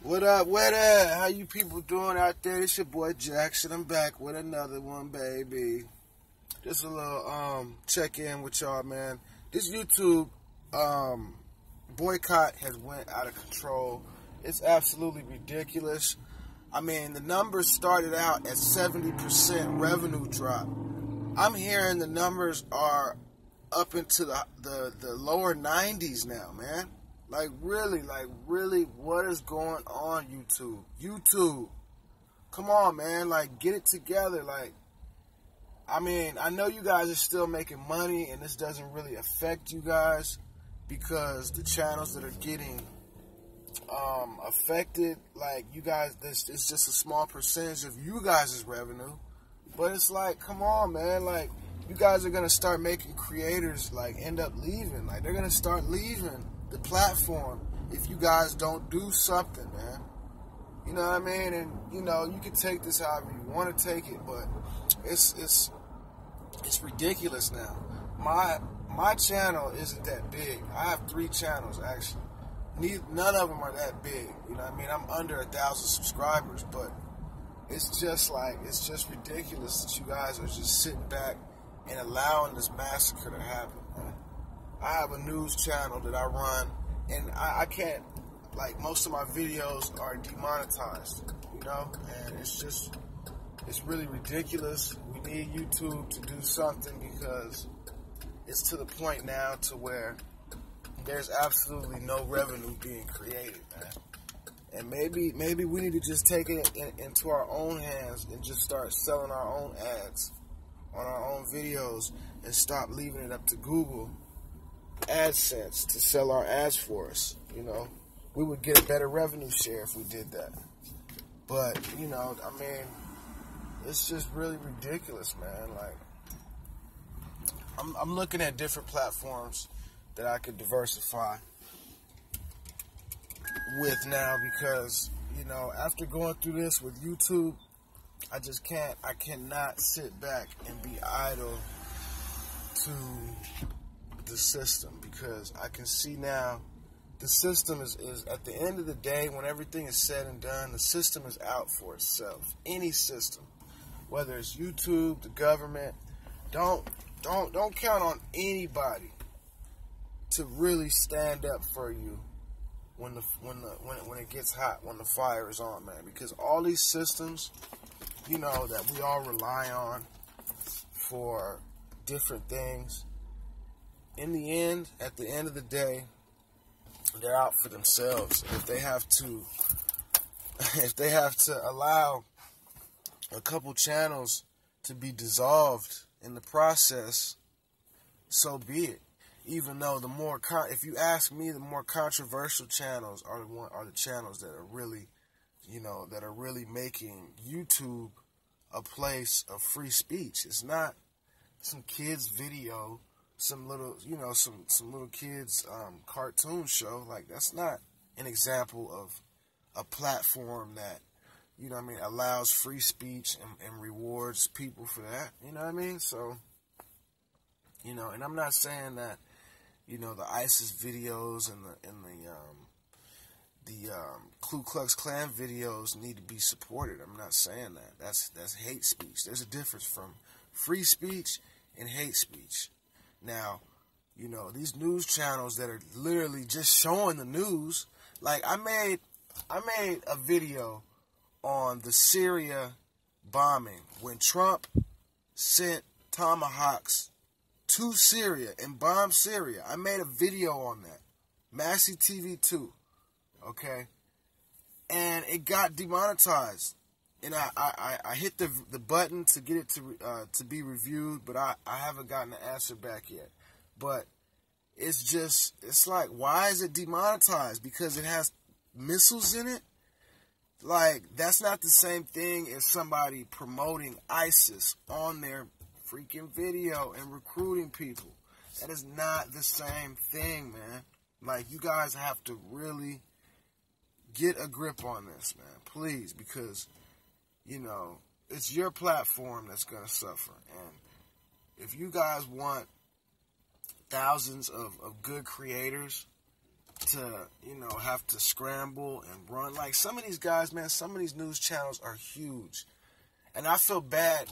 What up, what up? How you people doing out there? It's your boy Jackson. I'm back with another one, baby. Just a little check-in with y'all, man. This YouTube boycott has went out of control. It's absolutely ridiculous. I mean, the numbers started out at 70% revenue drop. I'm hearing the numbers are up into the lower 90s now, man. Like really, what is going on, YouTube? YouTube, come on, man, like, get it together. Like, I mean, I know you guys are still making money, and this doesn't really affect you guys because the channels that are getting affected, like, you guys, this is just a small percentage of you guys' revenue. But it's like, come on, man, like, you guys are gonna start making creators like end up leaving. Like, they're gonna start leaving the platform if you guys don't do something, man. You know what I mean? And you know, you can take this however you want to take it, but it's ridiculous now. My channel isn't that big. I have 3 channels actually. None of them are that big. You know what I mean? I'm under 1,000 subscribers, but it's just ridiculous that you guys are just sitting back and allowing this massacre to happen, man. I have a news channel that I run, and I can't, like, most of my videos are demonetized, you know, and it's really ridiculous. We need YouTube to do something because it's to the point now to where there's absolutely no revenue being created, man. And maybe we need to just take it into our own hands and just start selling our own ads on our own videos and stop leaving it up to Google AdSense to sell our ads for us. You know, we would get a better revenue share if we did that. But, you know, I mean, it's just really ridiculous, man. Like, I'm looking at different platforms that I could diversify with now because, you know, after going through this with YouTube, I cannot sit back and be idle to the system because I can see now the system is at the end of the day, when everything is said and done, the system is out for itself. Any system, whether it's YouTube, the government, don't count on anybody to really stand up for you when it gets hot, when the fire is on, man. Because all these systems, you know, that we all rely on for different things, in the end, at the end of the day, they're out for themselves. If they have to allow a couple channels to be dissolved in the process, so be it. Even though if you ask me, the more controversial channels are the channels that are really, you know, that are really making YouTube a place of free speech. It's not some kid's video, some little, you know, some little kids cartoon show. Like, that's not an example of a platform that, you know what I mean, allows free speech and rewards people for that. You know what I mean? So, you know, and I'm not saying that, you know, the ISIS videos and the Ku Klux Klan videos need to be supported. I'm not saying that. That's hate speech. There's a difference from free speech and hate speech. Now, you know, these news channels that are literally just showing the news, like, I made a video on the Syria bombing when Trump sent tomahawks to Syria and bombed Syria. I made a video on that. Massey TV 2. Okay? And it got demonetized. And I hit the button to get it to be reviewed, but I haven't gotten an answer back yet. But it's like, why is it demonetized? Because it has missiles in it? Like, that's not the same thing as somebody promoting ISIS on their freaking video and recruiting people. That is not the same thing, man. Like, you guys have to really get a grip on this, man. Please, because, you know, it's your platform that's going to suffer. And if you guys want thousands of good creators to, you know, have to scramble and run. Like, some of these guys, man, some of these news channels are huge. And I feel bad.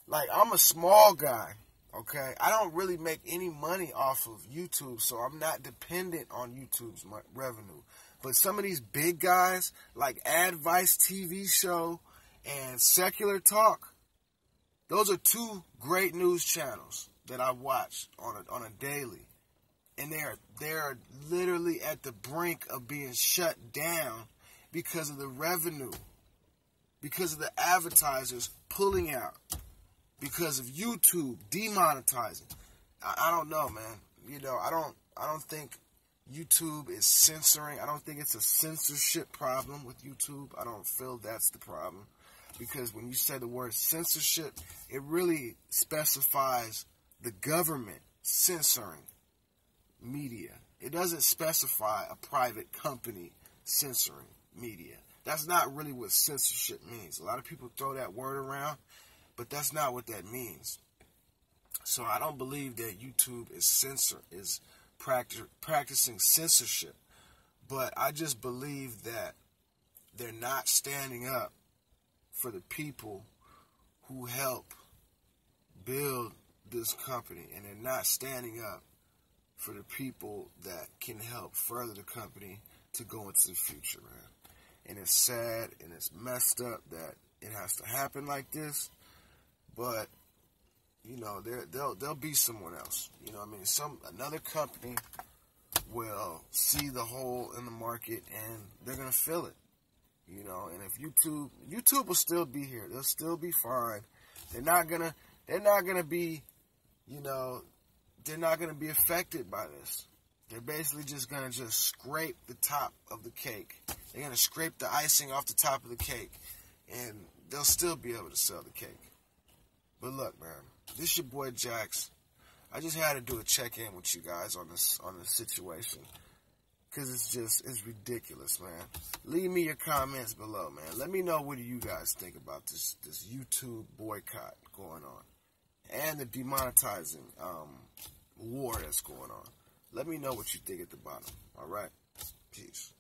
Like, I'm a small guy, okay? I don't really make any money off of YouTube, so I'm not dependent on YouTube's revenue. But some of these big guys, like Advice TV Show and Secular Talk, those are two great news channels that I watch on a daily. And they're literally at the brink of being shut down because of the revenue, because of the advertisers pulling out, because of YouTube demonetizing. I don't know, man. You know, I don't think YouTube is censoring. I don't think it's a censorship problem with YouTube. I don't feel that's the problem. Because when you say the word censorship, it really specifies the government censoring media. It doesn't specify a private company censoring media. That's not really what censorship means. A lot of people throw that word around, but that's not what that means. So I don't believe that YouTube is practicing censorship, but I just believe that they're not standing up for the people who help build this company, and they're not standing up for the people that can help further the company to go into the future, man. And it's sad and it's messed up that it has to happen like this, but you know, there'll be someone else. You know what I mean? Another company will see the hole in the market and they're gonna fill it. You know, and if YouTube will still be here. They'll still be fine. They're not gonna be, you know, they're not gonna be affected by this. They're basically just gonna scrape the top of the cake. They're gonna scrape the icing off the top of the cake, and they'll still be able to sell the cake. But look, man, this your boy Jax. I just had to do a check-in with you guys on this situation. Because it's ridiculous, man. Leave me your comments below, man. Let me know what do you guys think about this YouTube boycott going on. And the demonetizing war that's going on. Let me know what you think at the bottom. All right? Peace.